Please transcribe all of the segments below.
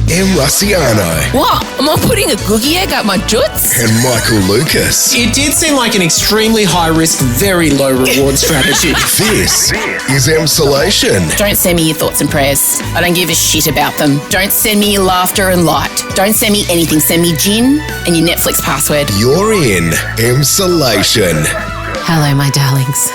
Russiano. What? Am I putting a googie egg up my joots? And Michael Lucas. It did seem like an extremely high-risk, very low-reward strategy. This is Emsolation. Don't send me your thoughts and prayers. I don't give a shit about them. Don't send me your laughter and light. Don't send me anything. Send me gin and your Netflix password. You're in Emsolation. Hello, my darlings.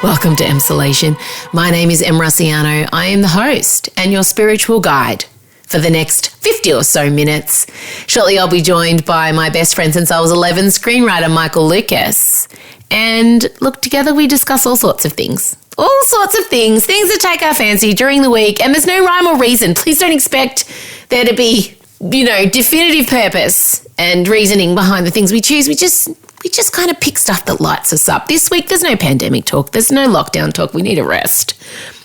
Welcome to Emsolation. My name is Russiano. I am the host and your spiritual guide for the next 50 or so minutes. Shortly, I'll be joined by my best friend since I was 11, screenwriter Michael Lucas. And look, together we discuss all sorts of things. All sorts of things that take our fancy during the week. And there's no rhyme or reason. Please don't expect there to be, definitive purpose and reasoning behind the things we choose. We just kind of pick stuff that lights us up. This week, there's no pandemic talk. There's no lockdown talk. We need a rest.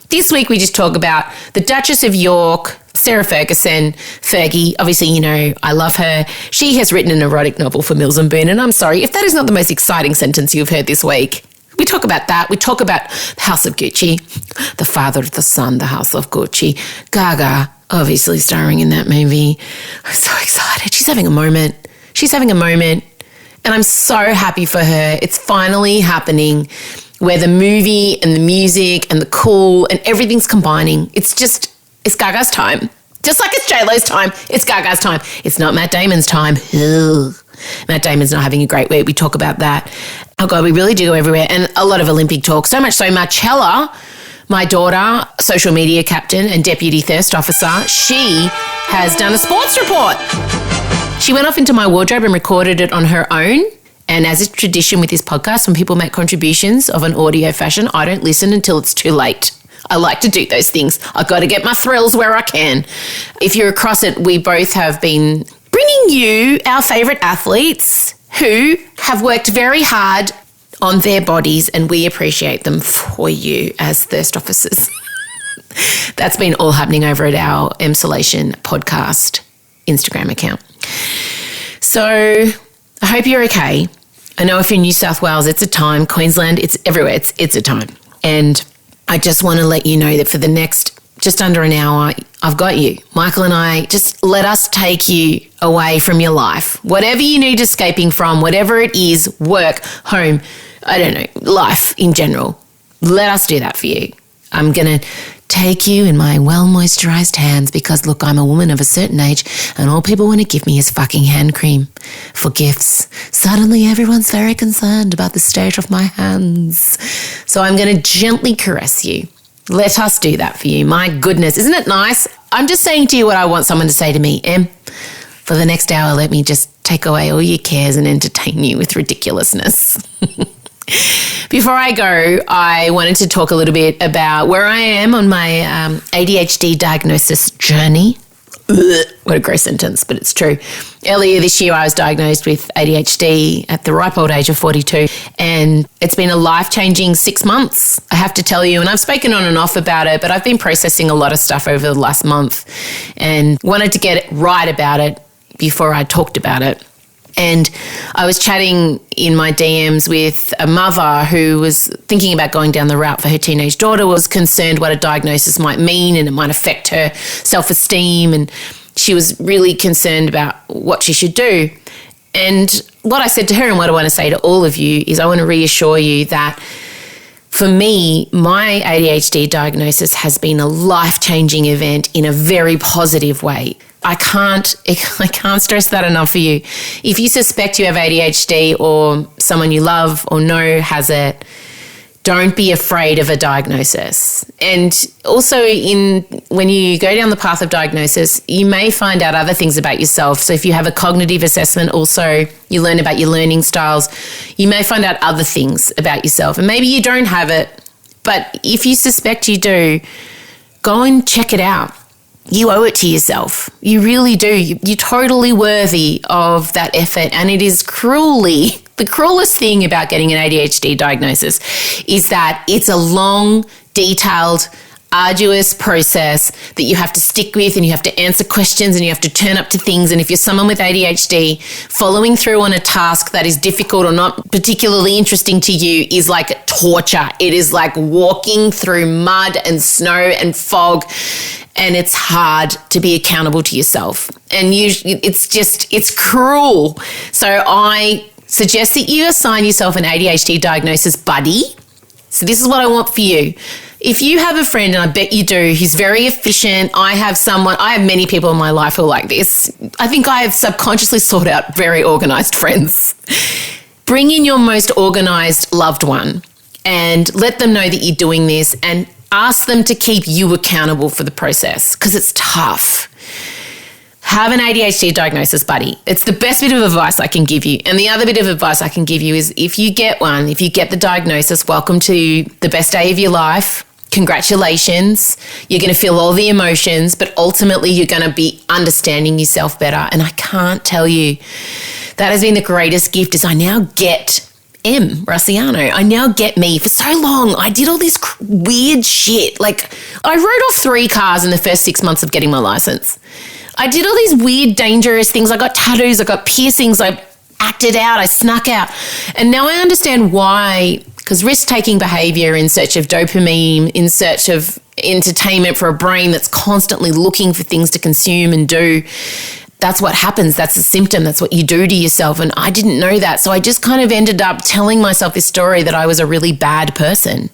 This week, we just talk about the Duchess of York, Sarah Ferguson, Fergie. Obviously, I love her. She has written an erotic novel for Mills and Boon, and I'm sorry, if that is not the most exciting sentence you've heard this week. We talk about that. We talk about the House of Gucci, the father of the son, the House of Gucci. Gaga, obviously starring in that movie. I'm so excited. She's having a moment. And I'm so happy for her. It's finally happening where the movie and the music and the cool and everything's combining. It's Gaga's time. Just like it's J-Lo's time, it's Gaga's time. It's not Matt Damon's time. Ugh. Matt Damon's not having a great week. We talk about that. Oh, God, we really do go everywhere. And a lot of Olympic talk. So much so, Chella, my daughter, social media captain and deputy thirst officer, she has done a sports report. She went off into my wardrobe and recorded it on her own. And as is tradition with this podcast, when people make contributions of an audio fashion, I don't listen until it's too late. I like to do those things. I've got to get my thrills where I can. If you're across it, we both have been bringing you our favourite athletes who have worked very hard on their bodies, and we appreciate them for you as thirst officers. That's been all happening over at our Emsolation podcast Instagram account. So I hope you're okay. I know if you're in New South Wales, it's a time. Queensland, it's everywhere. It's a time. And I just want to let you know that for the next just under an hour, I've got you. Michael and I, just let us take you away from your life. Whatever you need escaping from, whatever it is, work, home, I don't know, life in general. Let us do that for you. I'm going to take you in my well-moisturised hands because, look, I'm a woman of a certain age and all people want to give me is fucking hand cream for gifts. Suddenly everyone's very concerned about the state of my hands. So I'm going to gently caress you. Let us do that for you. My goodness, isn't it nice? I'm just saying to you what I want someone to say to me. For the next hour, let me just take away all your cares and entertain you with ridiculously. Before I go, I wanted to talk a little bit about where I am on my ADHD diagnosis journey. Ugh, what a gross sentence, but it's true. Earlier this year, I was diagnosed with ADHD at the ripe old age of 42, and it's been a life-changing 6 months, I have to tell you, and I've spoken on and off about it, but I've been processing a lot of stuff over the last month and wanted to get it right about it before I talked about it. And I was chatting in my DMs with a mother who was thinking about going down the route for her teenage daughter, was concerned what a diagnosis might mean and it might affect her self-esteem. And she was really concerned about what she should do. And what I said to her and what I want to say to all of you is I want to reassure you that for me, my ADHD diagnosis has been a life-changing event in a very positive way. I can't stress that enough for you. If you suspect you have ADHD or someone you love or know has it, don't be afraid of a diagnosis. And also when you go down the path of diagnosis, you may find out other things about yourself. So if you have a cognitive assessment, also you learn about your learning styles, you may find out other things about yourself. And maybe you don't have it, but if you suspect you do, go and check it out. You owe it to yourself. You really do. You're totally worthy of that effort. And it is the cruelest thing about getting an ADHD diagnosis is that it's a long, detailed, arduous process that you have to stick with, and you have to answer questions, and you have to turn up to things. And if you're someone with ADHD, following through on a task that is difficult or not particularly interesting to you is like torture. It is like walking through mud and snow and fog, and it's hard to be accountable to yourself. And it's cruel. So I suggest that you assign yourself an ADHD diagnosis buddy. So this is what I want for you. If you have a friend, and I bet you do, who's very efficient, I have many people in my life who are like this. I think I have subconsciously sought out very organised friends. Bring in your most organised loved one and let them know that you're doing this, and ask them to keep you accountable for the process, because it's tough. Have an ADHD diagnosis buddy. It's the best bit of advice I can give you. And the other bit of advice I can give you is if you get the diagnosis, welcome to the best day of your life. Congratulations. You're going to feel all the emotions, but ultimately you're going to be understanding yourself better. And I can't tell you, that has been the greatest gift, is I now get Russiano. I now get me. For so long, I did all this weird shit. Like, I wrote off 3 cars in the first 6 months of getting my license. I did all these weird, dangerous things. I got tattoos, I got piercings, I acted out, I snuck out. And now I understand why, because risk-taking behaviour in search of dopamine, in search of entertainment for a brain that's constantly looking for things to consume and do, that's what happens. That's a symptom. That's what you do to yourself. And I didn't know that. So I just kind of ended up telling myself this story that I was a really bad person.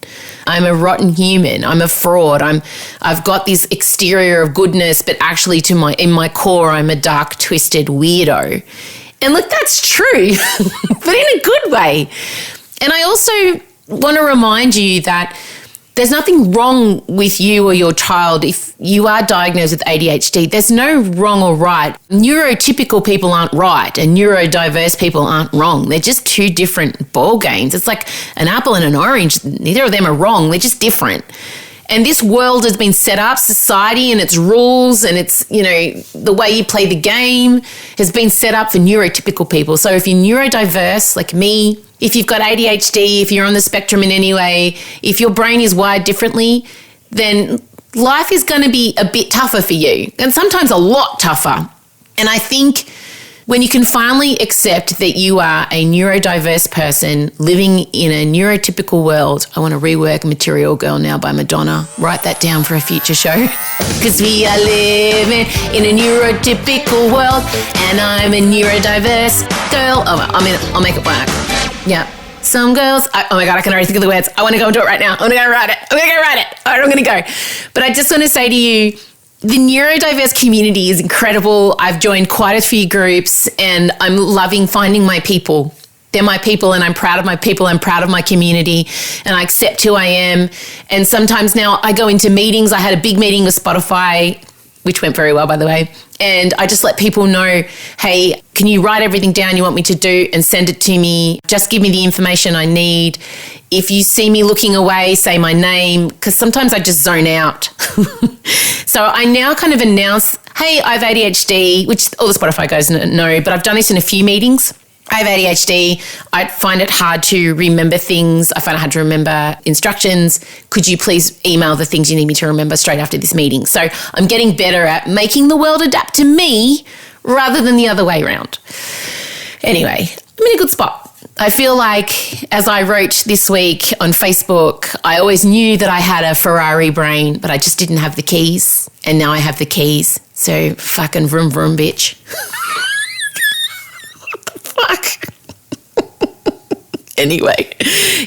I'm a rotten human. I'm a fraud. I've got this exterior of goodness, but actually in my core, I'm a dark, twisted weirdo. And look, that's true, but in a good way. And I also want to remind you that there's nothing wrong with you or your child if you are diagnosed with ADHD. There's no wrong or right. Neurotypical people aren't right and neurodiverse people aren't wrong. They're just two different ball games. It's like an apple and an orange. Neither of them are wrong. They're just different. And this world has been set up, society and its rules and its, the way you play the game has been set up for neurotypical people. So if you're neurodiverse, like me, if you've got ADHD, if you're on the spectrum in any way, if your brain is wired differently, then life is going to be a bit tougher for you, and sometimes a lot tougher. And I think when you can finally accept that you are a neurodiverse person living in a neurotypical world. I want to rework Material Girl now by Madonna. Write that down for a future show. Because we are living in a neurotypical world and I'm a neurodiverse girl. I'll make it work. Yeah. Some girls, oh my God, I can already think of the words. I want to go and do it right now. I'm going to go write it. All right, I'm going to go. But I just want to say to you, the neurodiverse community is incredible. I've joined quite a few groups and I'm loving finding my people. They're my people and I'm proud of my people. I'm proud of my community and I accept who I am. And sometimes now I go into meetings. I had a big meeting with Spotify, which went very well, by the way. And I just let people know, hey, can you write everything down you want me to do and send it to me? Just give me the information I need. If you see me looking away, say my name, because sometimes I just zone out. So I now kind of announce, hey, I have ADHD, which all the Spotify guys know, but I've done this in a few meetings. I have ADHD. I find it hard to remember things. I find it hard to remember instructions. Could you please email the things you need me to remember straight after this meeting? So I'm getting better at making the world adapt to me rather than the other way around. Anyway, I'm in a good spot. I feel like, as I wrote this week on Facebook, I always knew that I had a Ferrari brain, but I just didn't have the keys. And now I have the keys. So fucking vroom vroom, bitch. Fuck. Anyway,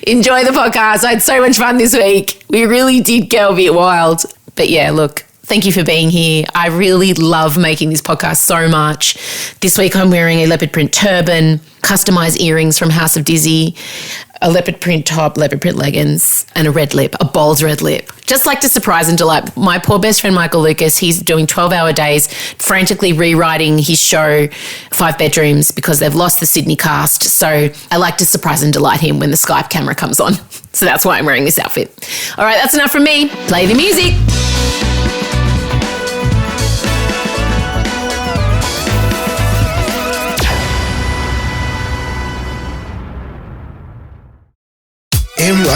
enjoy the podcast. I had so much fun this week. We really did go a bit wild. But yeah, look, thank you for being here. I really love making this podcast so much. This week I'm wearing a leopard print turban, customized earrings from House of Dizzy, a leopard print top, leopard print leggings, and a red lip, a bold red lip. Just like to surprise and delight my poor best friend, Michael Lucas. He's doing 12-hour days, frantically rewriting his show, 5 Bedrooms, because they've lost the Sydney cast. So I like to surprise and delight him when the Skype camera comes on. So that's why I'm wearing this outfit. All right, that's enough from me. Play the music.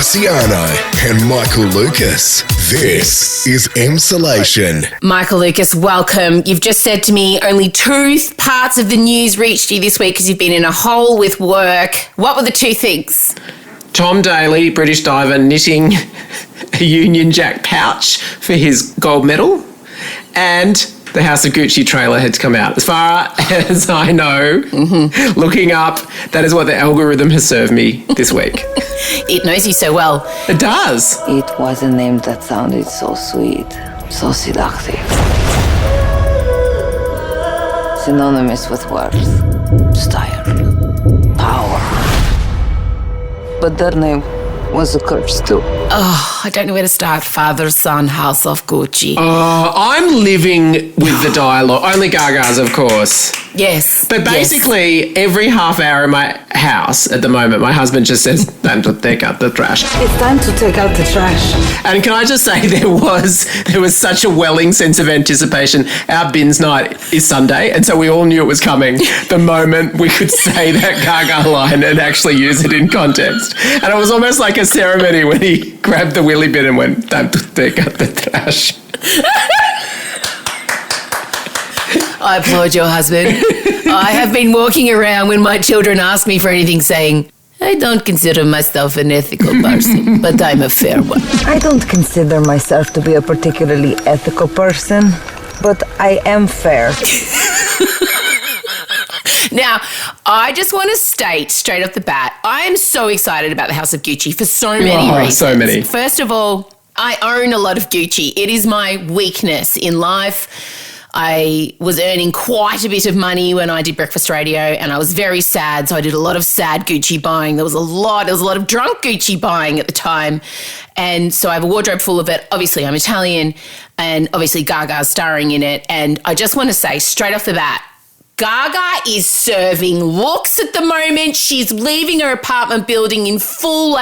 Marciano and Michael Lucas. This is Emsolation. Michael Lucas, welcome. You've just said to me only two parts of the news reached you this week because you've been in a hole with work. What were the two things? Tom Daley, British diver, knitting a Union Jack pouch for his gold medal, and the House of Gucci trailer had come out. As far as I know, looking up, that is what the algorithm has served me this week. It knows you so well. It does. It was a name that sounded so sweet, so seductive. Synonymous with worth, style, power. But that name was a curse too. Oh, I don't know where to start. Father, son, House of Gucci. I'm living with the dialogue. Only Gaga's, of course. Yes. But basically, every half hour in my house at the moment, my husband just says, time to take out the trash. It's time to take out the trash. And can I just say, there was such a welling sense of anticipation. Our bins night is Sunday, and so we all knew it was coming the moment we could say that Gaga line and actually use it in context. And it was almost like a ceremony when he grabbed the willy bin and went, time to take out the trash. I applaud your husband. I have been walking around when my children ask me for anything saying, I don't consider myself an ethical person, but I'm a fair one. I don't consider myself to be a particularly ethical person, but I am fair. Now, I just want to state straight off the bat, I am so excited about the House of Gucci for so many reasons. So many. First of all, I own a lot of Gucci. It is my weakness in life. I was earning quite a bit of money when I did breakfast radio, and I was very sad, so I did a lot of sad Gucci buying. There was a lot of drunk Gucci buying at the time, and so I have a wardrobe full of it. Obviously, I'm Italian, and obviously Gaga's starring in it, and I just want to say straight off the bat, Gaga is serving looks at the moment. She's leaving her apartment building in full,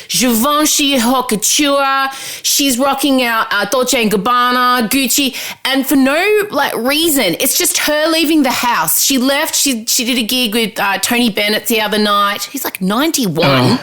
Givenchy haute couture. She's rocking out Dolce & Gabbana, Gucci, and for no, reason. It's just her leaving the house. She left. She did a gig with Tony Bennett the other night. He's 91.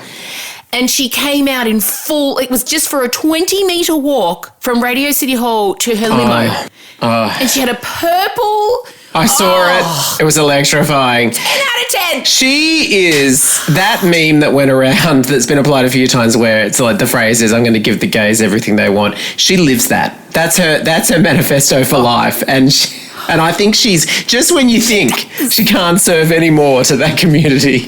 And she came out in full, it was just for a 20-metre walk from Radio City Hall to her limo. And she had a purple... I saw it. It was electrifying. 10 out of 10. She is that meme that went around that's been applied a few times where it's like the phrase is, I'm going to give the gays everything they want. She lives that. That's her manifesto for life. And I think she's, just when you think she can't serve any more to that community,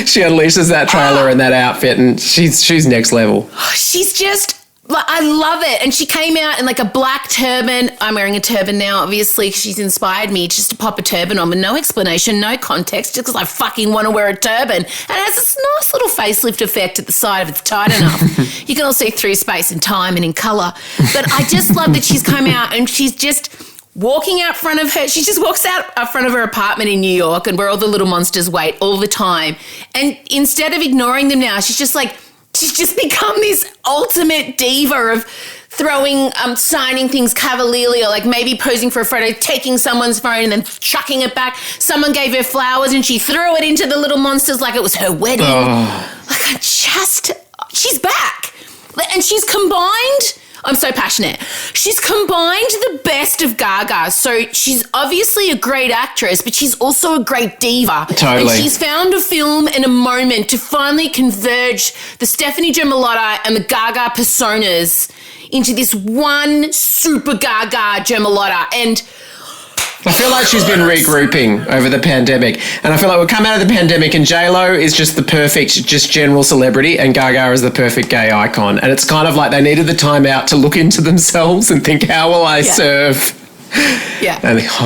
she unleashes that trailer and that outfit, and she's next level. She's just... I love it. And she came out in a black turban. I'm wearing a turban now, obviously, because she's inspired me just to pop a turban on with no explanation, no context, just because I fucking want to wear a turban. And it has this nice little facelift effect at the side if it's tight enough. You can all see through space and time and in colour. But I just love that she's come out and she's just walking out front of her. She just walks out front of her apartment in New York, and where all the little monsters wait all the time. And instead of ignoring them now, she's just she's just become this ultimate diva of throwing, signing things cavalierly, or maybe posing for a photo, taking someone's phone and then chucking it back. Someone gave her flowers and she threw it into the little monsters like it was her wedding. She's back. And she's combined... I'm so passionate. She's combined the best of Gaga. So she's obviously a great actress, but she's also a great diva. Totally. And she's found a film and a moment to finally converge the Stephanie Germanotta and the Gaga personas into this one super Gaga Germanotta. And I feel like she's been regrouping over the pandemic, and I feel like we've come out of the pandemic and J-Lo is just the perfect, just general celebrity, and Gaga is the perfect gay icon. And it's kind of like they needed the time out to look into themselves and think, how will I serve? Yeah.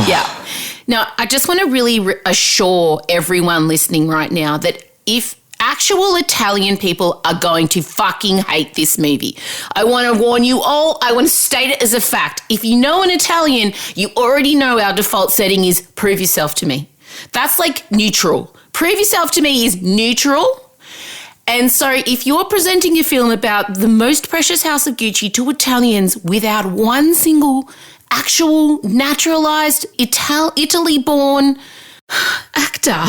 Yeah. Now, I just want to really assure everyone listening right now that if actual Italian people are going to fucking hate this movie. I want to warn you all. I want to state it as a fact. If you know an Italian, you already know our default setting is prove yourself to me. That's neutral. Prove yourself to me is neutral. And so if you're presenting a film about the most precious house of Gucci to Italians without one single actual naturalized Italy-born actor,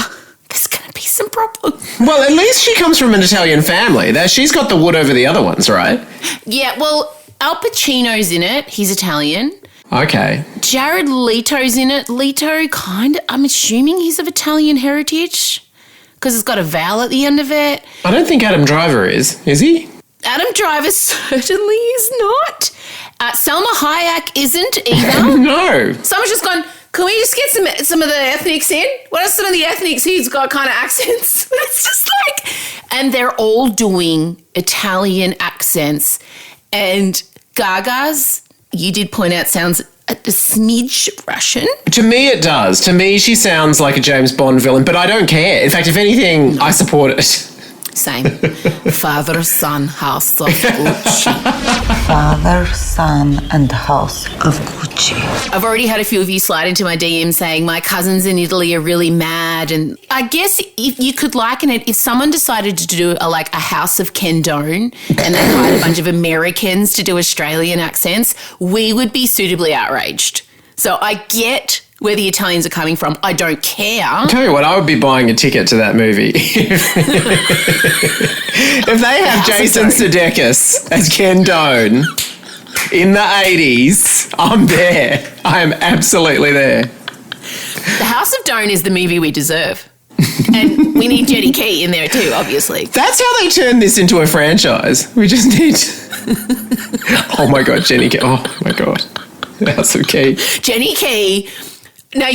there's going to be some problems. Well, at least she comes from an Italian family. She's got the wood over the other ones, right? Yeah, well, Al Pacino's in it. He's Italian. Okay. Jared Leto's in it. Leto, I'm assuming he's of Italian heritage because it's got a vowel at the end of it. I don't think Adam Driver is he? Adam Driver certainly is not. Selma Hayek isn't either. No. Someone's just gone, can we just get some of the ethnics in? What are some of the ethnics who's got kind of accents? It's just like, and they're all doing Italian accents. And Gaga's, you did point out, sounds a smidge Russian. To me, it does. To me, she sounds like a James Bond villain, but I don't care. In fact, if anything, I support it. Same. Father, son, house of Gucci. Father, son, and house of Gucci. I've already had a few of you slide into my DM saying my cousins in Italy are really mad. And I guess if you could liken it, if someone decided to do a House of Kendone and they hired a bunch of Americans to do Australian accents, we would be suitably outraged. So I get where the Italians are coming from. I don't care. I'll tell you what, I would be buying a ticket to that movie. If they have Jason Sudeikis as Ken Doan in the 80s, I'm there. I am absolutely there. The House of Doan is the movie we deserve. And we need Jenny Key in there too, obviously. That's how they turn this into a franchise. We just need... Oh my God, Jenny Key. Oh my God. House of Key. Jenny Key... Now,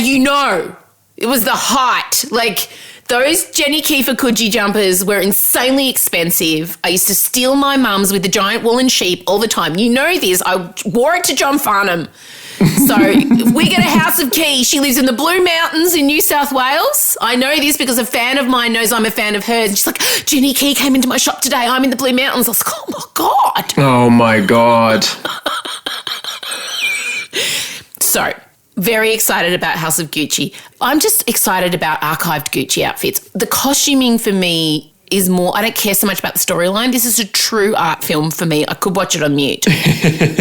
it was the height. Those Jenny Kiefer Coogee jumpers were insanely expensive. I used to steal my mum's with the giant woolen sheep all the time. You know this. I wore it to John Farnham. So if we get a House of Key, she lives in the Blue Mountains in New South Wales. I know this because a fan of mine knows I'm a fan of hers. And she's like, Jenny Key came into my shop today. I'm in the Blue Mountains. I was like, oh, my God. Oh, my God. So... very excited about House of Gucci. I'm just excited about archived Gucci outfits. The costuming for me is more, I don't care so much about the storyline. This is a true art film for me. I could watch it on mute.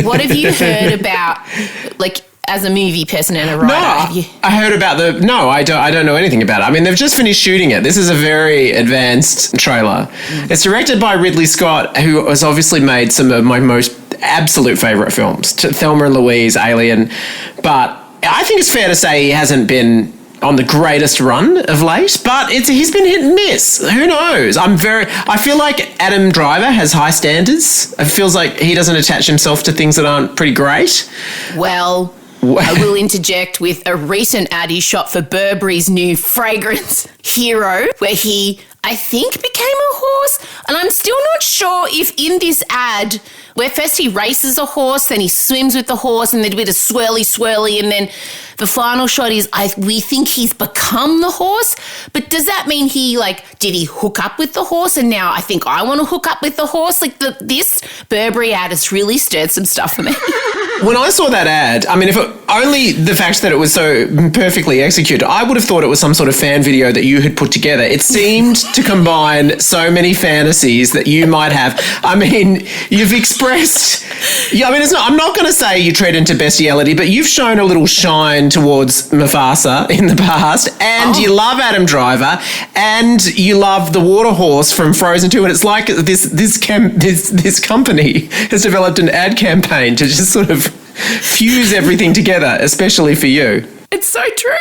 What have you heard about, as a movie person and a writer? I heard about I don't know anything about it. I mean, they've just finished shooting it. This is a very advanced trailer. It's directed by Ridley Scott, who has obviously made some of my most absolute favourite films, Thelma and Louise, Alien, but I think it's fair to say he hasn't been on the greatest run of late, but he's been hit and miss. Who knows? I feel like Adam Driver has high standards. It feels like he doesn't attach himself to things that aren't pretty great. Well, I will interject with a recent ad he shot for Burberry's new fragrance Hero, where he, I think, became a horse. And I'm still not sure if in this ad, where first he races a horse, then he swims with the horse, and then a bit of swirly, and then the final shot is we think he's become the horse. But does that mean did he hook up with the horse, and now I think I want to hook up with the horse? This Burberry ad has really stirred some stuff for me. When I saw that ad, I mean, only the fact that it was so perfectly executed, I would have thought it was some sort of fan video that you had put together. It seemed to combine so many fantasies that you might have. I mean, you've expressed... Yeah, I mean, I'm not going to say you tread into bestiality, but you've shown a little shine towards Mufasa in the past, and you love Adam Driver, and you love the water horse from Frozen 2, and it's like this company has developed an ad campaign to just sort of fuse everything together, especially for you. It's so true.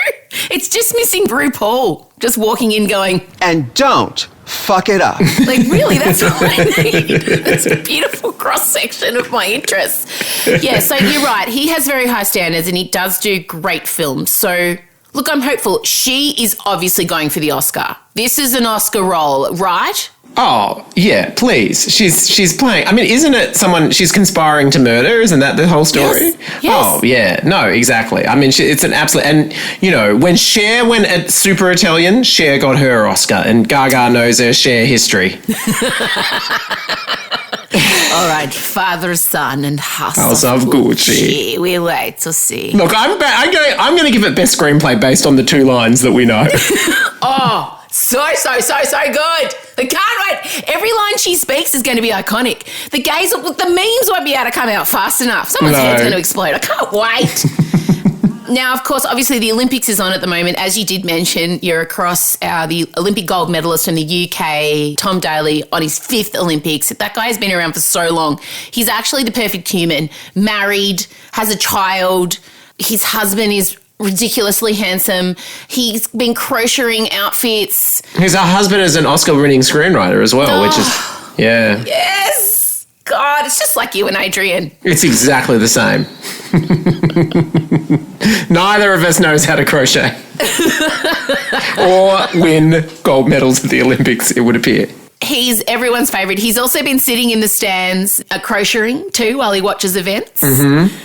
It's just missing RuPaul just walking in going, and don't fuck it up. Really, that's all I need. It's a beautiful cross-section of my interests. Yeah, so you're right. He has very high standards and he does do great films. So, look, I'm hopeful. She is obviously going for the Oscar. This is an Oscar role, right? Oh, yeah, please. She's playing. I mean, isn't it she's conspiring to murder? Isn't that the whole story? Yes. Oh, yeah. No, exactly. I mean, it's an absolute... And, when Cher went at super Italian, Cher got her Oscar, and Gaga knows her Cher history. All right, Father, Son, and House of Gucci. We wait to see. Look, I'm going to give it best screenplay based on the two lines that we know. Oh, so good. I can't wait. Every line she speaks is going to be iconic. The memes won't be able to come out fast enough. Someone's head's going to explode. I can't wait. Now, of course, obviously the Olympics is on at the moment. As you did mention, you're across the Olympic gold medalist from the UK, Tom Daley, on his 5th Olympics. That guy has been around for so long. He's actually the perfect human. Married, has a child. His husband is ridiculously handsome. He's been crocheting outfits. His husband is an Oscar-winning screenwriter as well, which is, yeah. Yes! God, it's just like you and Adrian. It's exactly the same. Neither of us knows how to crochet. Or win gold medals at the Olympics, it would appear. He's everyone's favourite. He's also been sitting in the stands crocheting too while he watches events. Mm-hmm.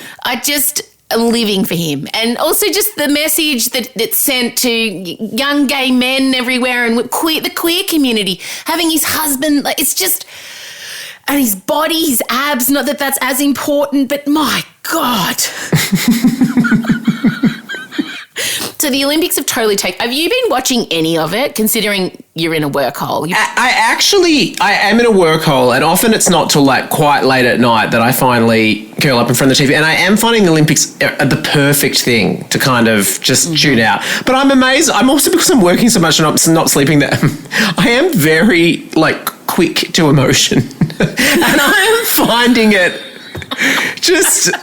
I'm living for him. And also just the message that's sent to young gay men everywhere and the queer community, having his husband, like, it's just, and his body, his abs, not that that's as important, but my God. So the Olympics have totally taken. Have you been watching any of it, considering you're in a work hole? I am in a work hole, and often it's not till like quite late at night that I finally curl up in front of the TV. And I am finding the Olympics are the perfect thing to kind of just tune out. But I'm amazed. I'm also, because I'm working so much and I'm not sleeping, that I am very like quick to emotion, and I am finding it. Just,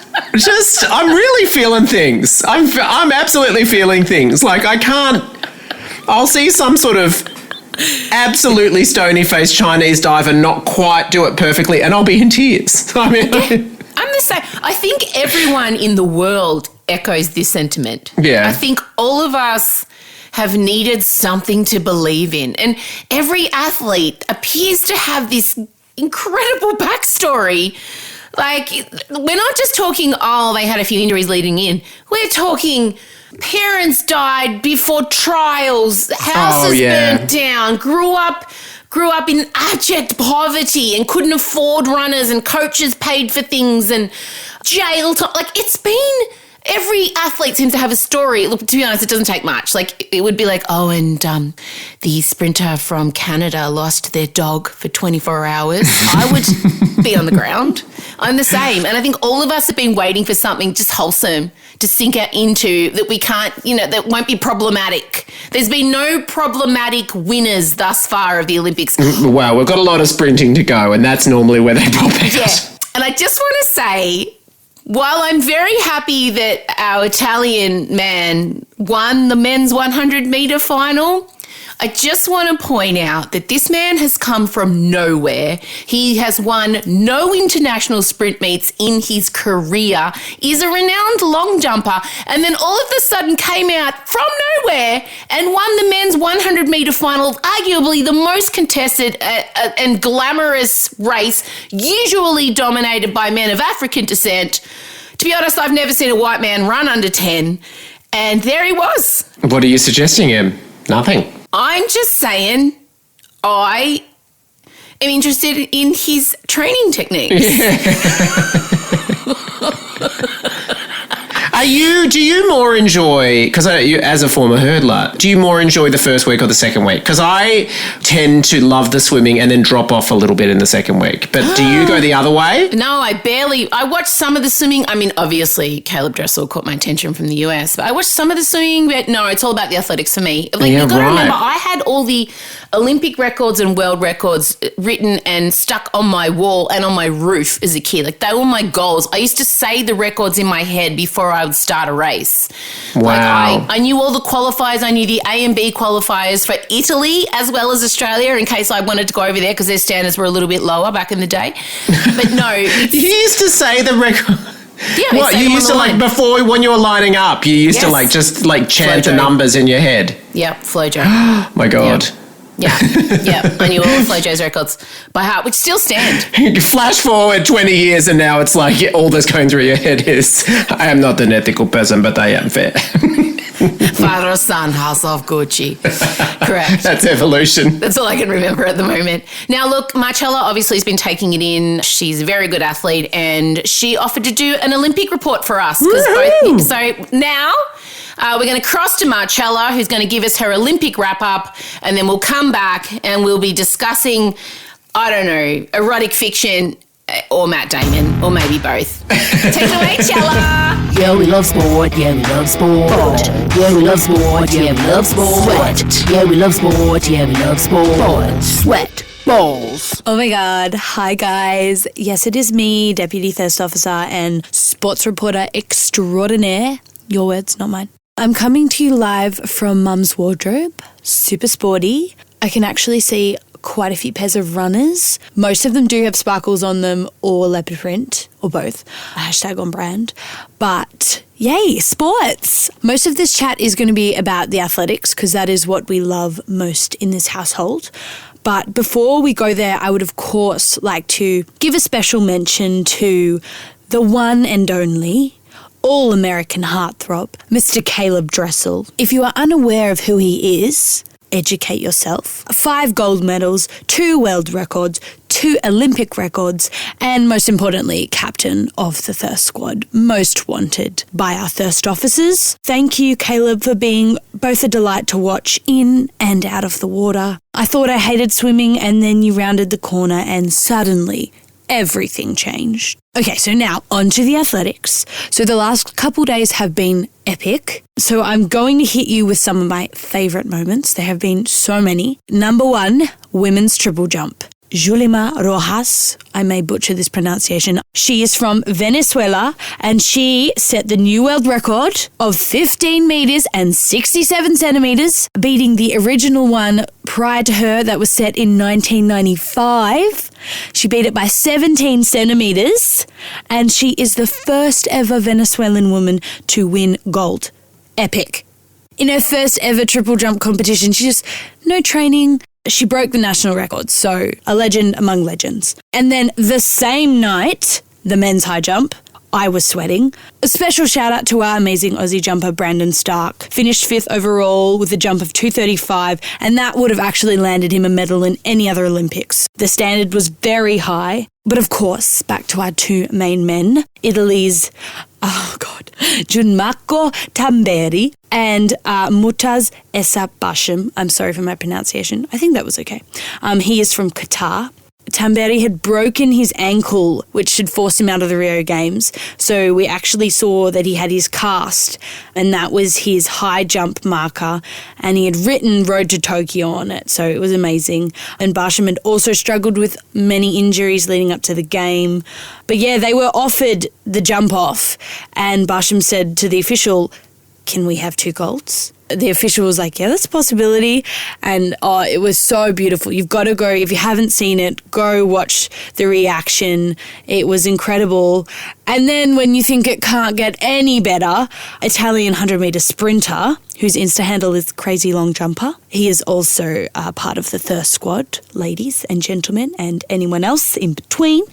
I'm really feeling things. I'm absolutely feeling things. Like I'll see some sort of absolutely stony-faced Chinese diver not quite do it perfectly, and I'll be in tears. I mean, I'm the same. I think everyone in the world echoes this sentiment. Yeah. I think all of us have needed something to believe in. And every athlete appears to have this incredible backstory. Like, we're not just talking, they had a few injuries leading in. We're talking parents died before trials, houses burnt down, grew up in abject poverty and couldn't afford runners, and coaches paid for things, and jail time. Like, it's been... Every athlete seems to have a story. Look, to be honest, it doesn't take much. Like, it would be like, the sprinter from Canada lost their dog for 24 hours. I would be on the ground. I'm the same. And I think all of us have been waiting for something just wholesome to sink out into, that we can't, that won't be problematic. There's been no problematic winners thus far of the Olympics. Wow, we've got a lot of sprinting to go, and that's normally where they pop out. Yeah. And I just want to say, while I'm very happy that our Italian man won the men's 100-metre final, I just want to point out that this man has come from nowhere. He has won no international sprint meets in his career, is a renowned long jumper, and then all of a sudden came out from nowhere and won the men's 100-metre final, arguably the most contested and glamorous race, usually dominated by men of African descent. To be honest, I've never seen a white man run under 10, and there he was. What are you suggesting him? Nothing. I'm just saying I am interested in his training techniques. Do you more enjoy, because as a former hurdler, do you more enjoy the first week or the second week? Because I tend to love the swimming and then drop off a little bit in the second week. But do you go the other way? No, I watched some of the swimming. I mean, obviously, Caleb Dressel caught my attention from the US, but I watched some of the swimming, but no, it's all about the athletics for me. Like, you've got to remember, I had all the Olympic records and world records written and stuck on my wall and on my roof as a kid. Like, they were my goals. I used to say the records in my head before I would start a race. Wow. Like, I knew all the qualifiers. I knew the A and B qualifiers for Italy as well as Australia, in case I wanted to go over there because their standards were a little bit lower back in the day. But no. You used to say the record... Yeah, what, you used to like, before when you were lining up, you used to like just like chant the numbers in your head. Yep, Flojo. My God. Yep. Yeah. I knew all of Flojo's records by heart, which still stand. Flash forward 20 years and now it's like all that's going through your head is, I am not an ethical person, but I am fair. Father, son, house of Gucci. Correct. That's evolution. That's all I can remember at the moment. Now, look, Chella obviously has been taking it in. She's a very good athlete, and she offered to do an Olympic report for us. So now... we're going to cross to Chella, who's going to give us her Olympic wrap-up, and then we'll come back and we'll be discussing, I don't know, erotic fiction Or Matt Damon, or maybe both. Take it away, Chella. Yeah, we love sport. Yeah, we love sport. Yeah, we love sport. Yeah, we love sport. Sweat. Yeah, we love sport. Yeah, we love sport. Sweat. Balls. Oh my God. Hi, guys. Yes, it is me, Deputy Thirst Officer and Sports Reporter Extraordinaire. Your words, not mine. I'm coming to you live from Mum's wardrobe. Super sporty. I can actually see quite a few pairs of runners. Most of them do have sparkles on them or leopard print or both. Hashtag on brand. But yay, sports. Most of this chat is going to be about the athletics because that is what we love most in this household. But before we go there, I would of course like to give a special mention to the one and only all-American heartthrob, Mr. Caleb Dressel. If you are unaware of who he is, educate yourself. 5 gold medals, 2 world records, 2 Olympic records, and most importantly, captain of the Thirst Squad, most wanted by our thirst officers. Thank you, Caleb, for being both a delight to watch in and out of the water. I thought I hated swimming, and then you rounded the corner and suddenly everything changed. Okay, so now on to the athletics. So the last couple days have been epic. So I'm going to hit you with some of my favourite moments. There have been so many. Number 1, women's triple jump. Julima Rojas, I may butcher this pronunciation. She is from Venezuela and she set the new world record of 15 metres and 67 centimetres, beating the original one prior to her that was set in 1995. She beat it by 17 centimetres and she is the first ever Venezuelan woman to win gold. Epic. In her first ever triple jump competition, she just, no training, she broke the national record, so a legend among legends. And then the same night, the men's high jump, I was sweating. A special shout out to our amazing Aussie jumper, Brandon Stark. Finished 5th overall with a jump of 2:35, and that would have actually landed him a medal in any other Olympics. The standard was very high. But of course, back to our 2 main men, Italy's, Gianmarco Tamberi and Mutaz Essap-Basham. I'm sorry for my pronunciation. I think that was okay. He is from Qatar. Tamberi had broken his ankle, which should force him out of the Rio Games. So we actually saw that he had his cast, and that was his high jump marker, and he had written Road to Tokyo on it. So it was amazing. And Basham had also struggled with many injuries leading up to the game. But yeah, they were offered the jump off, and Basham said to the official, "Can we have 2 golds?" The official was like, yeah, that's a possibility. And it was so beautiful. You've got to go, if you haven't seen it, go watch the reaction. It was incredible. And then when you think it can't get any better, Italian 100-metre sprinter, whose Insta handle is Crazy Long Jumper. He is also part of the Thirst Squad, ladies and gentlemen, and anyone else in between.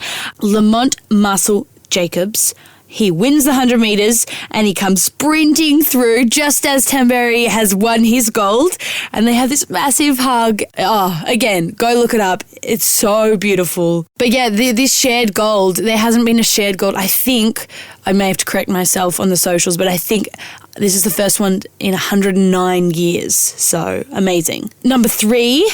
Lamont Marcel Jacobs. He wins the 100 metres and he comes sprinting through just as Tamberi has won his gold, and they have this massive hug. Again, go look it up. It's so beautiful. But yeah, this shared gold, there hasn't been a shared gold. I think, I may have to correct myself on the socials, but I think this is the first one in 109 years. So amazing. Number 3,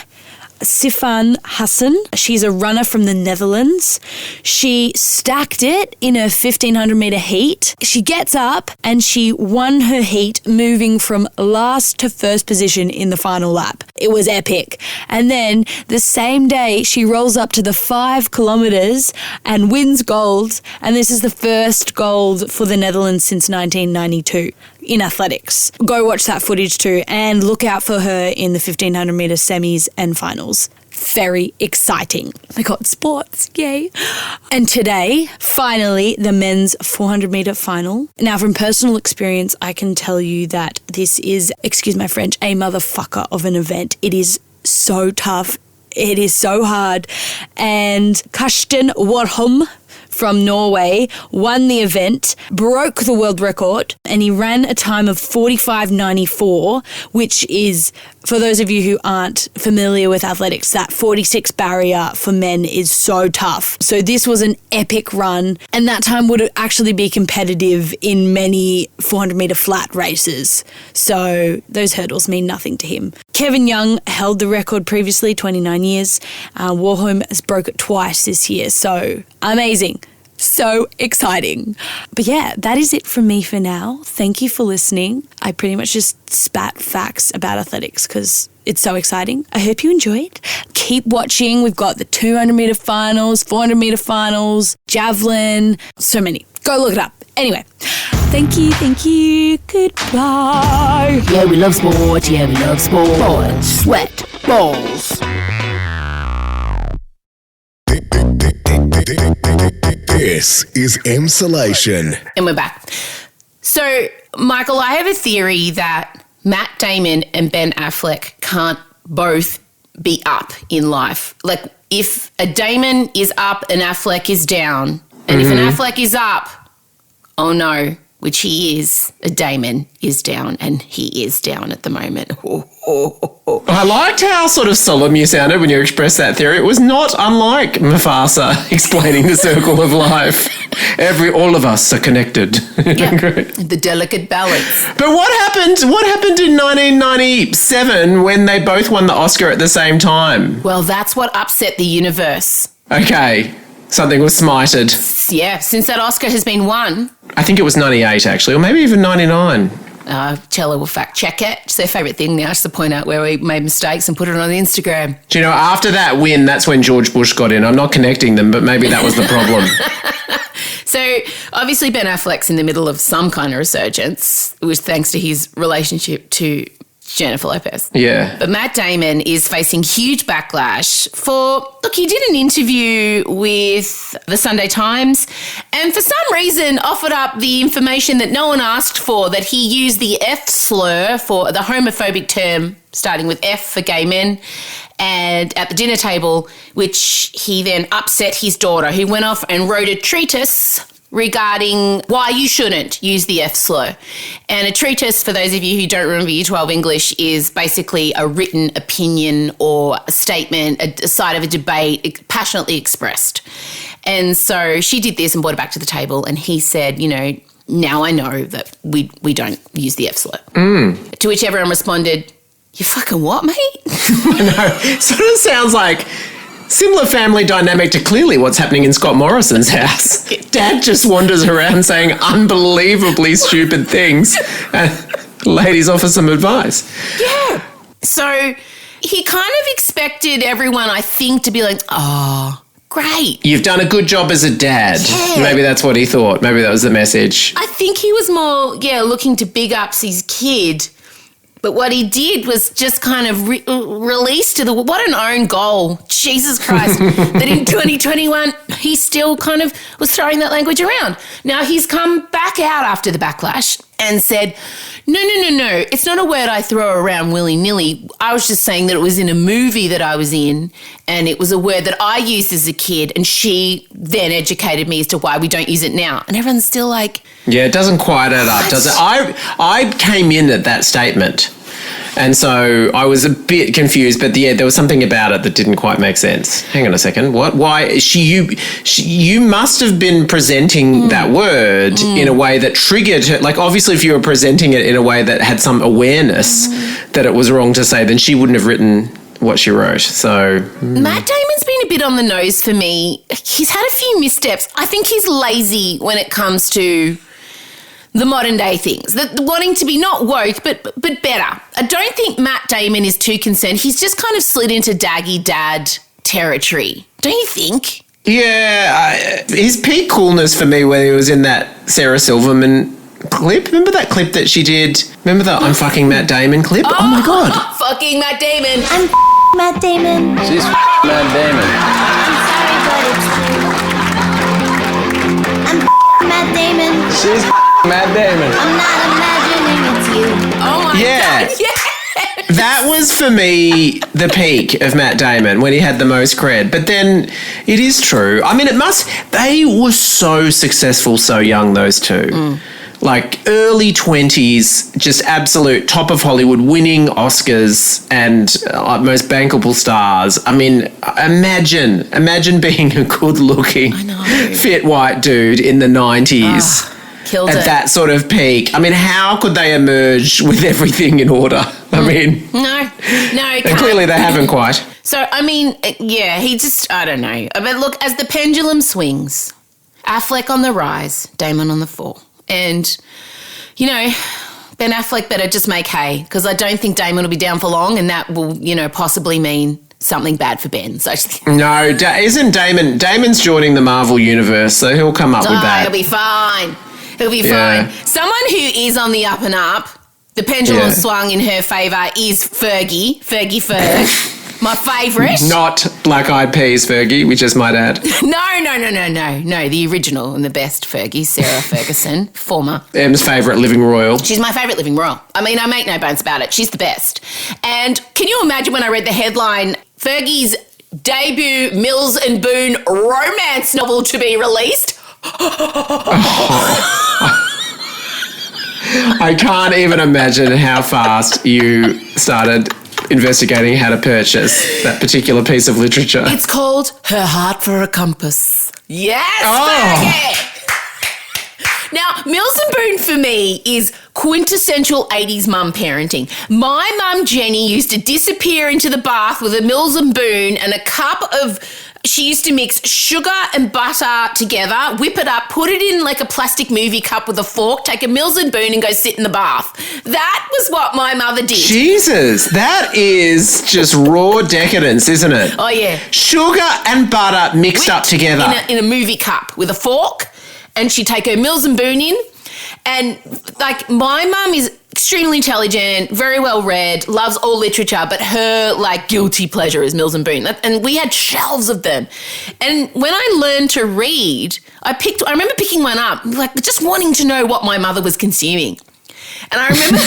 Sifan Hassan. She's a runner from the Netherlands. She stacked it in her 1500 metre heat. She gets up and she won her heat, moving from last to first position in the final lap. It was epic. And then the same day she rolls up to the 5 kilometres and wins gold. And this is the first gold for the Netherlands since 1992 in athletics. Go watch that footage too and look out for her in the 1500 metre semis and finals. Very exciting. Oh my God, sports, yay. And today, finally, the men's 400 metre final. Now, from personal experience, I can tell you that this is, excuse my French, a motherfucker of an event. It is so tough. It is so hard. And Kashtan Warham from Norway won the event, broke the world record, and he ran a time of 45.94, which is, for those of you who aren't familiar with athletics, that 46 barrier for men is so tough. So this was an epic run, and that time would actually be competitive in many 400-metre flat races. So those hurdles mean nothing to him. Kevin Young held the record previously, 29 years. Warholm has broke it twice this year. So amazing. So exciting. But yeah, that is it from me for now. Thank you for listening. I pretty much just spat facts about athletics because it's so exciting. I hope you enjoyed. Keep watching. We've got the 200-metre finals, 400-metre finals, javelin, so many. Go look it up. Anyway, thank you. Goodbye. Yeah, we love sport. Yeah, we love sport. Sweat balls. This is Emsolation. And we're back. So, Michael, I have a theory that Matt Damon and Ben Affleck can't both be up in life. Like, if a Damon is up and Affleck is down, and if an Affleck is up, oh no, which he is, a Damon is down, and he is down at the moment. I liked how sort of solemn you sounded when you expressed that theory. It was not unlike Mufasa explaining the circle of life. All of us are connected. Yeah, the delicate balance. But what happened in 1997 when they both won the Oscar at the same time? Well, that's what upset the universe. Okay, something was smited. Yeah, since that Oscar has been won. I think it was 98 actually, or maybe even 99. Chella will fact check it. It's their favourite thing now, just to point out where we made mistakes and put it on the Instagram. Do you know, after that win, that's when George Bush got in. I'm not connecting them, but maybe that was the problem. So, obviously Ben Affleck's in the middle of some kind of resurgence, which thanks to his relationship to Jennifer Lopez. Yeah. But Matt Damon is facing huge backlash he did an interview with the Sunday Times and for some reason offered up the information that no one asked for, that he used the F slur for the homophobic term starting with F for gay men, and at the dinner table, which he then upset his daughter, who went off and wrote a treatise regarding why you shouldn't use the F slur. And a treatise, for those of you who don't remember Year 12 English, is basically a written opinion or a statement, a side of a debate passionately expressed. And so she did this and brought it back to the table, and he said, you know, now I know that we don't use the F slur. To which everyone responded, you fucking what, mate? I know. Sort of sounds like similar family dynamic to clearly what's happening in Scott Morrison's house. Dad just wanders around saying unbelievably stupid things and ladies offer some advice. Yeah. So he kind of expected everyone, I think, to be like, oh, great. You've done a good job as a dad. Yeah. Maybe that's what he thought. Maybe that was the message. I think he was more, looking to big up his kid. But what he did was just kind of release to what an own goal, Jesus Christ, that in 2021 he still kind of was throwing that language around. Now he's come back out after the backlash and said, no, it's not a word I throw around willy-nilly. I was just saying that it was in a movie that I was in and it was a word that I used as a kid, and she then educated me as to why we don't use it now. And everyone's still like... Yeah, it doesn't quite add up, does it? I came in at that statement, and so I was a bit confused, but there was something about it that didn't quite make sense. Hang on a second. What? Why? You must have been presenting that word in a way that triggered her. Like, obviously, if you were presenting it in a way that had some awareness that it was wrong to say, then she wouldn't have written what she wrote. So Matt Damon's been a bit on the nose for me. He's had a few missteps. I think he's lazy when it comes to the modern day things, wanting to be not woke, but better. I don't think Matt Damon is too concerned. He's just kind of slid into daggy dad territory. Don't you think? Yeah, his peak coolness for me when he was in that Sarah Silverman clip. Remember that clip that she did? Remember the I'm fucking Matt Damon clip? Oh my God. Fucking Matt Damon. I'm Matt Damon. She's Matt Damon. I'm sorry, but it's true. I'm Matt Damon. She's Matt Damon. I'm not imagining it's you. Oh my God. Yeah. That was, for me, the peak of Matt Damon when he had the most cred. But then it is true. I mean, they were so successful so young, those two. Like early 20s, just absolute top of Hollywood, winning Oscars and most bankable stars. I mean, imagine being a good-looking, fit white dude in the 90s. Killed at it. That sort of peak. I mean, how could they emerge with everything in order? I mean... No. And clearly they haven't quite. So, I mean, yeah, I don't know. But look, as the pendulum swings, Affleck on the rise, Damon on the fall. And, Ben Affleck better just make hay, because I don't think Damon will be down for long, and that will, possibly mean something bad for Ben. So no, isn't Damon's joining the Marvel universe, so he'll come up with that. He'll be fine. He'll be fine. Someone who is on the up and up, the pendulum swung in her favour, is Fergie Ferg, my favourite. Not Black Eyed Peas Fergie, we just might add. No, the original and the best Fergie, Sarah Ferguson, former. Em's favourite living royal. She's my favourite living royal. I mean, I make no bones about it. She's the best. And can you imagine when I read the headline, Fergie's debut Mills and Boon romance novel to be released? I can't even imagine how fast you started investigating how to purchase that particular piece of literature. It's called Her Heart for a Compass. Yes, Fergie! Now, Mills and Boon for me is quintessential 80s mum parenting. My mum Jenny used to disappear into the bath with a Mills and Boon and a cup of... She used to mix sugar and butter together, whip it up, put it in like a plastic movie cup with a fork, take a Mills and Boon and go sit in the bath. That was what my mother did. Jesus, that is just raw decadence, isn't it? Oh, yeah. Sugar and butter mixed up together. In a movie cup with a fork, and she'd take her Mills and Boon in. And, like, my mum is extremely intelligent, very well read, loves all literature, but her, like, guilty pleasure is Mills and Boon. And we had shelves of them. And when I learned to read, I remember picking one up, like, just wanting to know what my mother was consuming. And I remember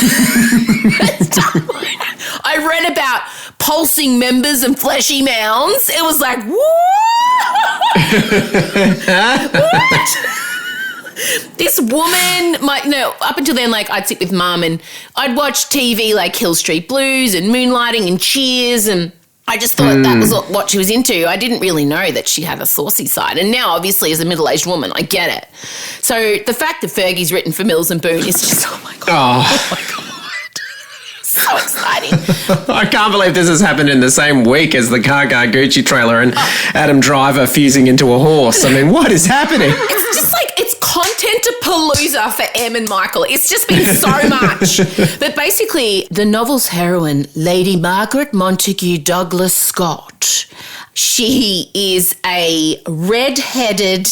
I read about pulsing members and fleshy mounds. It was like, what? This woman, up until then, like, I'd sit with mum and I'd watch TV like Hill Street Blues and Moonlighting and Cheers, and I just thought that was what she was into. I didn't really know that she had a saucy side. And now, obviously, as a middle-aged woman, I get it. So the fact that Fergie's written for Mills and Boon is just, oh, my God. Oh my God. So exciting. I can't believe this has happened in the same week as the Gaga Gucci trailer and Adam Driver fusing into a horse. I mean, what is happening? It's just like, it's content-a-palooza for Em and Michael. It's just been so much. But basically, the novel's heroine, Lady Margaret Montague Douglas Scott, she is a red-headed...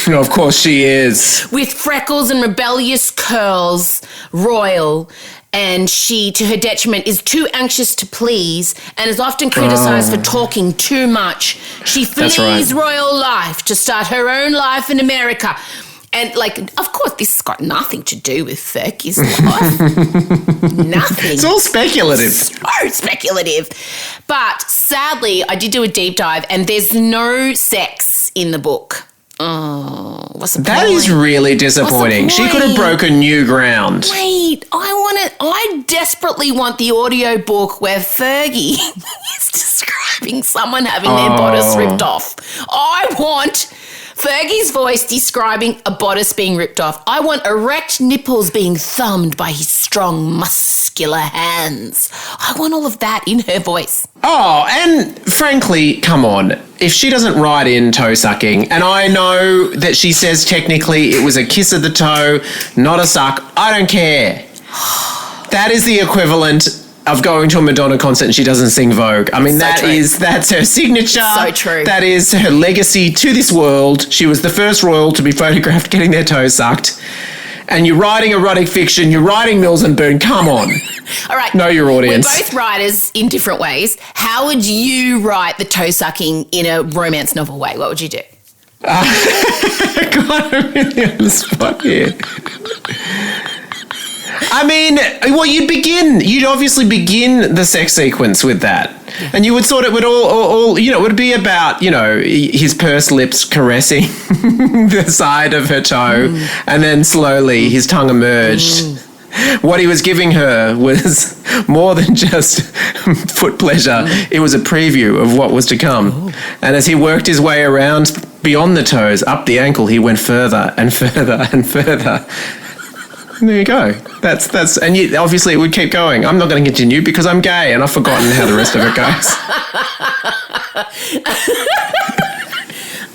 Of course she is. With freckles and rebellious curls, royal, and she, to her detriment, is too anxious to please and is often criticised for talking too much. She flees royal life to start her own life in America. And, like, of course, this has got nothing to do with Fergie's life. Nothing. It's all speculative. So speculative. But, sadly, I did do a deep dive and there's no sex in the book. Oh, what's the point? That is really disappointing. She could have broken new ground. Wait, I desperately want the audio book where Fergie is describing someone having their bodice ripped off. I want Fergie's voice describing a bodice being ripped off. I want erect nipples being thumbed by his strong, muscular hands. I want all of that in her voice. Oh, and frankly, come on. If she doesn't write in toe sucking, and I know that she says technically it was a kiss of the toe, not a suck, I don't care. That is the equivalent of going to a Madonna concert and she doesn't sing Vogue. I mean, that's her signature. So true. That is her legacy to this world. She was the first royal to be photographed getting their toes sucked. And you're writing erotic fiction, you're writing Mills and Boon, come on. All right. Know your audience. We're both writers in different ways. How would you write the toe sucking in a romance novel way? What would you do? God, I'm really on the spot here. I mean, well, you'd obviously begin the sex sequence with that. And you would thought it would all it would be about, his pursed lips caressing the side of her toe, and then slowly his tongue emerged. What he was giving her was more than just foot pleasure. It was a preview of what was to come. And as he worked his way around beyond the toes, up the ankle, he went further and further and further. And there you go. That's and obviously it would keep going. I'm not going to continue because I'm gay and I've forgotten how the rest of it goes.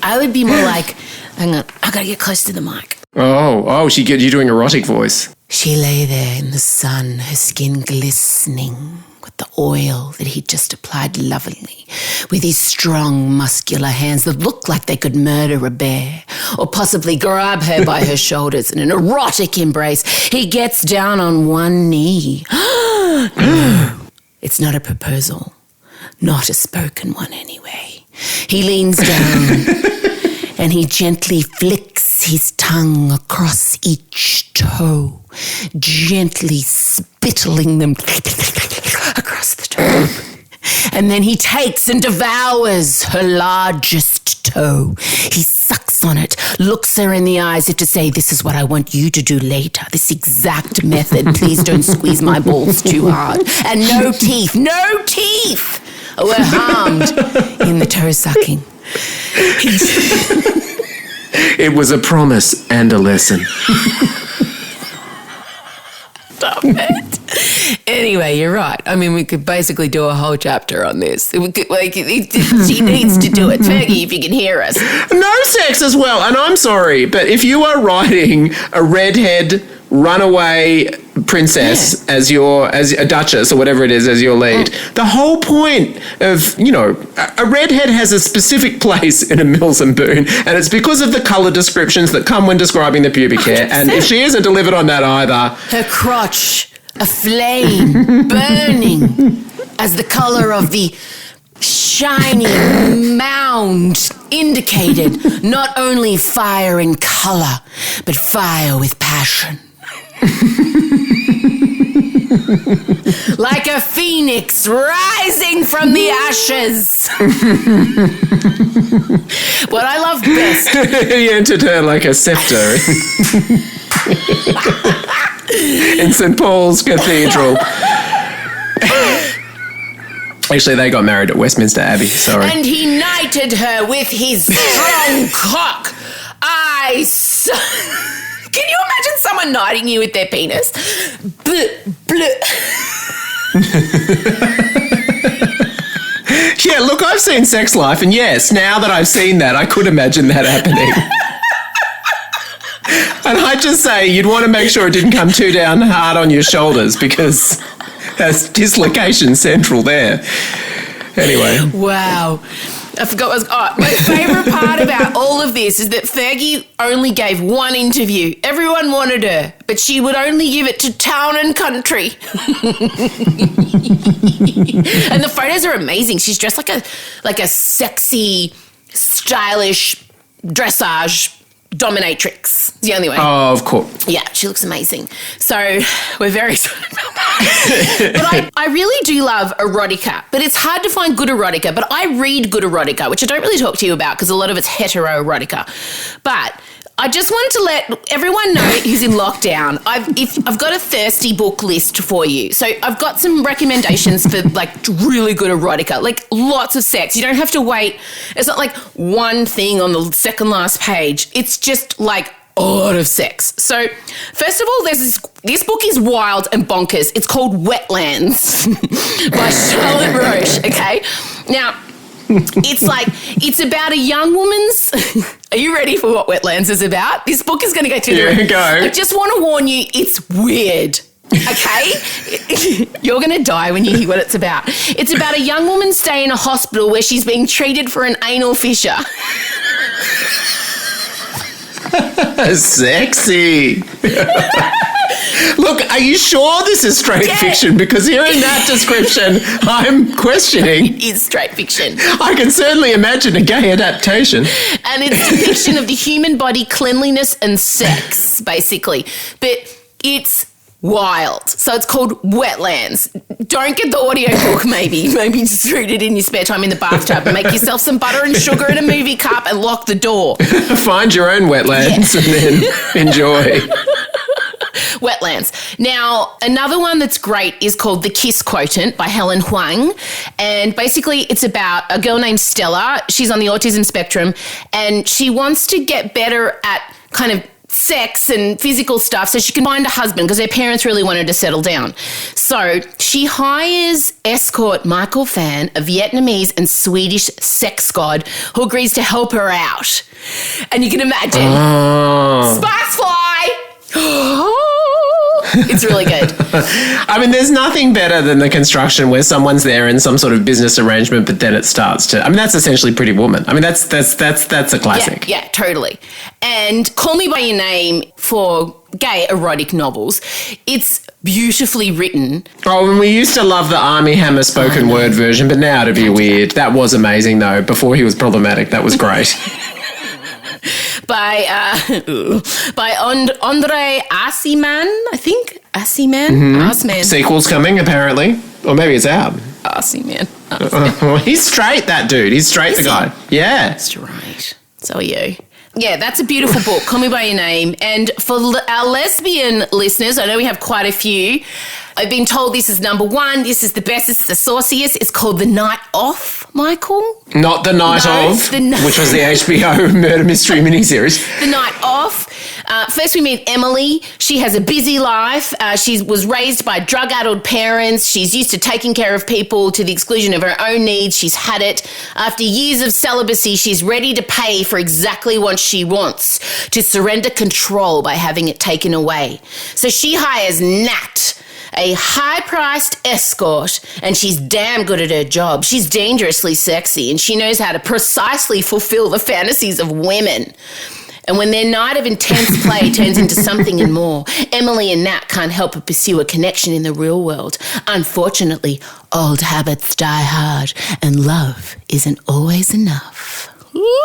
I would be more like, hang on, I got to get close to the mic. You're doing erotic voice. She lay there in the sun, her skin glistening with the oil that he'd just applied lovingly, with his strong, muscular hands that looked like they could murder a bear, or possibly grab her by her shoulders in an erotic embrace. He gets down on one knee. No, it's not a proposal, not a spoken one anyway. He leans down and he gently flicks his tongue across each toe, gently spittling them across the toe. And then he takes and devours her largest toe. He sucks on it, looks her in the eyes as if to say, this is what I want you to do later, this exact method. Please don't squeeze my balls too hard. And no teeth were harmed in the toe sucking. It was a promise and a lesson. Stop it. Anyway, you're right. I mean, we could basically do a whole chapter on this. She needs to do it. Fergie, if you can hear us. No sex as well. And I'm sorry, but if you are writing a redhead runaway princess as a duchess or whatever it is as your lead, the whole point of, a redhead has a specific place in a Mills and Boon, and it's because of the colour descriptions that come when describing the pubic hair. 100%. And if she isn't delivered on that either... Her crotch, aflame, burning, as the colour of the shiny mound indicated, not only fire in colour, but fire with passion. Like a phoenix rising from the ashes. What I love best. He entered her like a scepter in St. Paul's Cathedral. Actually, they got married at Westminster Abbey, sorry. And he knighted her with his strong cock. Can you imagine someone knighting you with their penis? Yeah, look, I've seen Sex Life, and yes, now that I've seen that, I could imagine that happening. And I'd just say you'd want to make sure it didn't come too down hard on your shoulders because there's dislocation central there. Anyway. Wow. I forgot what my favourite part about all of this is that Fergie only gave one interview. Everyone wanted her, but she would only give it to Town and Country. And the photos are amazing. She's dressed like a sexy, stylish dressage dominatrix. It's the only way. Oh, of course. Yeah, she looks amazing. So we're very excited about that. But I really do love erotica, but it's hard to find good erotica. But I read good erotica, which I don't really talk to you about because a lot of it's hetero erotica. But I just wanted to let everyone know who's in lockdown. I've got a thirsty book list for you. So I've got some recommendations for really good erotica, like lots of sex. You don't have to wait. It's not like one thing on the second last page. It's just like a lot of sex. So first of all, there's this book is wild and bonkers. It's called Wetlands by Charlotte Roche, okay? Now, it's about a young woman's... Are you ready for what Wetlands is about? This book is going to go through the roof. Go. I just want to warn you, it's weird, okay? You're going to die when you hear what it's about. It's about a young woman staying in a hospital where she's being treated for an anal fissure. Sexy. Look, are you sure this is straight fiction? Because hearing that description, I'm questioning. It is straight fiction. I can certainly imagine a gay adaptation. And it's a depiction of the human body, cleanliness and sex, basically. But it's wild. So it's called Wetlands. Don't get the audiobook, maybe. Maybe just read it in your spare time in the bathtub. Make yourself some butter and sugar in a movie cup and lock the door. Find your own wetlands and then enjoy. Wetlands. Now, another one that's great is called The Kiss Quotient by Helen Huang. And basically it's about a girl named Stella. She's on the autism spectrum and she wants to get better at kind of sex and physical stuff so she can find a husband because her parents really wanted to settle down. So she hires escort Michael Fan, a Vietnamese and Swedish sex god who agrees to help her out. And you can imagine, sparks fly. It's really good. I mean, there's nothing better than the construction where someone's there in some sort of business arrangement, but then it starts to. I mean, that's essentially Pretty Woman. I mean, that's a classic. Yeah, totally. And Call Me by Your Name for gay erotic novels. It's beautifully written. Oh, and we used to love the Army Hammer spoken word version, but now it'd be weird. That was amazing, though. Before he was problematic, that was great. by Andre Aciman, I think. Aciman? Aciman. Sequel's coming, apparently. Or maybe it's out. Aciman. He's straight, that dude. He's straight, the guy. Yeah. That's right. So are you. Yeah, that's a beautiful book, Call Me By Your Name. And for our lesbian listeners, I know we have quite a few. I've been told this is number one. This is the best. This is the sauciest. It's called The Night Off, Michael. Not The Night Of, which was the HBO murder mystery miniseries. The Night Off. First we meet Emily. She has a busy life. She was raised by drug-addled parents. She's used to taking care of people to the exclusion of her own needs. She's had it. After years of celibacy, she's ready to pay for exactly what she wants, to surrender control by having it taken away. So she hires Nat, a high-priced escort, and she's damn good at her job. She's dangerously sexy, and she knows how to precisely fulfill the fantasies of women. And when their night of intense play turns into something and more, Emily and Nat can't help but pursue a connection in the real world. Unfortunately, old habits die hard, and love isn't always enough. Ooh!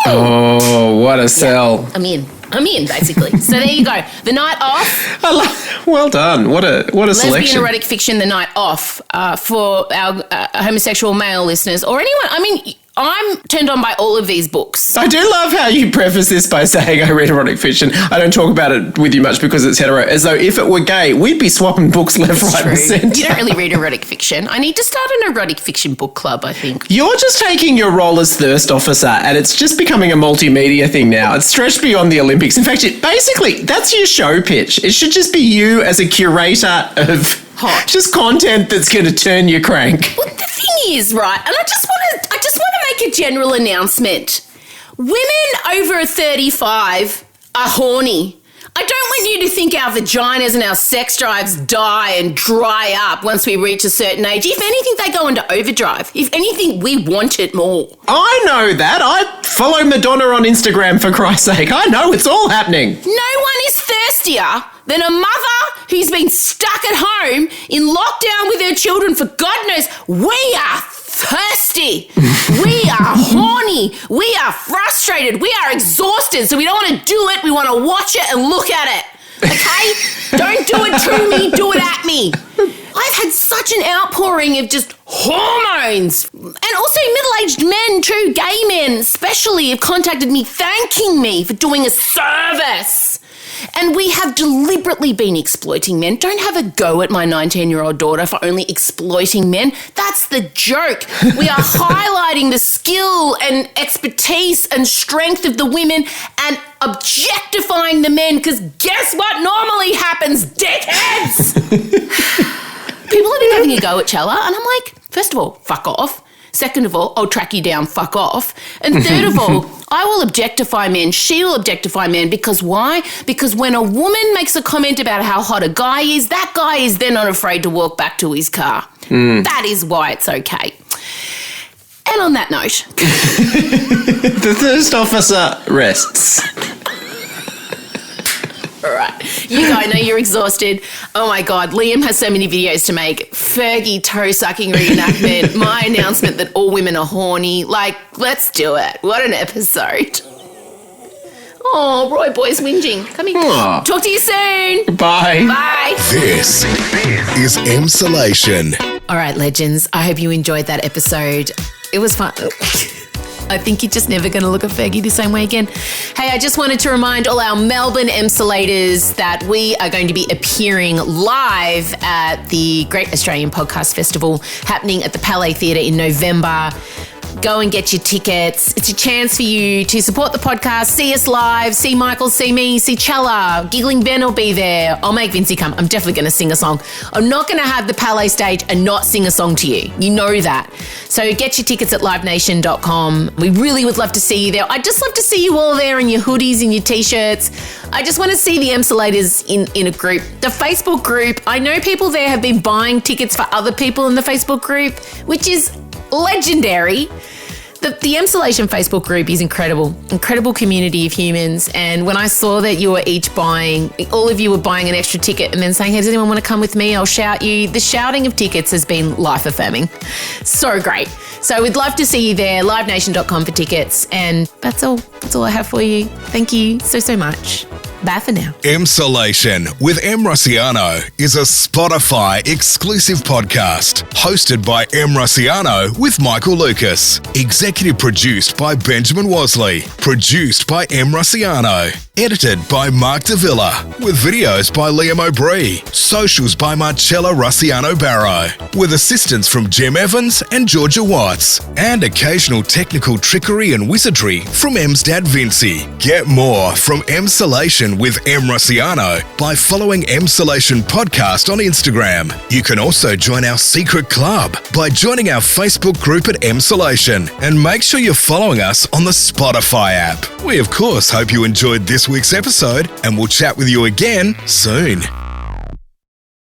Oh, what a sell. Yeah, I'm in, basically. So there you go. The Night Off. Well done. What a selection. Lesbian erotic fiction, The Night Off, for our homosexual male listeners or anyone. I mean, I'm turned on by all of these books. I do love how you preface this by saying I read erotic fiction. I don't talk about it with you much because it's hetero, as though if it were gay, we'd be swapping books left, right and centre. You don't really read erotic fiction. I need to start an erotic fiction book club, I think. You're just taking your role as thirst officer and it's just becoming a multimedia thing now. It's stretched beyond the Olympics. In fact, basically, that's your show pitch. It should just be you as a curator of just content that's going to turn your crank. Well, the thing is, right, and I just want to make a general announcement. Women over 35 are horny. I don't want you to think our vaginas and our sex drives die and dry up once we reach a certain age. If anything, they go into overdrive. If anything, we want it more. I know that. I follow Madonna on Instagram, for Christ's sake. I know it's all happening. No one is thirstier than a mother who's been stuck at home in lockdown with her children for God knows. We are thirsty. We are horny. We are frustrated. We are exhausted. So we don't want to do it. We want to watch it and look at it. Okay? Don't do it to me. Do it at me. I've had such an outpouring of just hormones. And also middle-aged men too, gay men especially, have contacted me thanking me for doing a service. And we have deliberately been exploiting men. Don't have a go at my 19-year-old daughter for only exploiting men. That's the joke. We are highlighting the skill and expertise and strength of the women and objectifying the men, because guess what normally happens, dickheads? People have been having a go at Chella, and I'm like, first of all, fuck off. Second of all, I'll track you down, fuck off. And third of all, I will objectify men, she will objectify men, because why? Because when a woman makes a comment about how hot a guy is, that guy is then not afraid to walk back to his car. That is why it's okay. And on that note... the thirst officer rests. All right. You go. I know you're exhausted. Oh, my God. Liam has so many videos to make. Fergie toe-sucking reenactment. My announcement that all women are horny. Like, let's do it. What an episode. Oh, Roy Boy's whinging. Come here. Aw. Talk to you soon. Bye. Bye. This is Emsolation. All right, legends. I hope you enjoyed that episode. It was fun. I think you're just never going to look at Fergie the same way again. Hey, I just wanted to remind all our Melbourne Emsolators that we are going to be appearing live at the Great Australian Podcast Festival happening at the Palais Theatre in November. Go and get your tickets. It's a chance for you to support the podcast, see us live, see Michael, see me, see Chella. Giggling Ben will be there. I'll make Vincey come. I'm definitely going to sing a song. I'm not going to have the Palais stage and not sing a song to you. You know that. So get your tickets at livenation.com. We really would love to see you there. I'd just love to see you all there in your hoodies and your T-shirts. I just want to see the Emsolators in a group. The Facebook group, I know people there have been buying tickets for other people in the Facebook group, which is legendary. The Emsolation Facebook group is incredible community of humans. And when I saw that you were each buying, all of you were buying an extra ticket and then saying, hey, does anyone want to come with me? I'll shout you. The shouting of tickets has been life affirming. So great. So we'd love to see you there, livenation.com for tickets. And that's all I have for you. Thank you so much. Bye for now. Emsolation with Em Rossiano is a Spotify exclusive podcast hosted by Em Rossiano with Michael Lucas. Executive produced by Benjamin Wasley. Produced by Em Rossiano. Edited by Mark Davila. With videos by Liam O'Brien. Socials by Marcella Rossiano Barrow. With assistance from Jim Evans and Georgia Watts. And occasional technical trickery and wizardry from Em's dad Vincey. Get more from Emsolation with Em Rossiano by following Emsolation Podcast on Instagram. You can also join our secret club by joining our Facebook group at Emsolation, and make sure you're following us on the Spotify app. We of course hope you enjoyed this week's episode, and we'll chat with you again soon.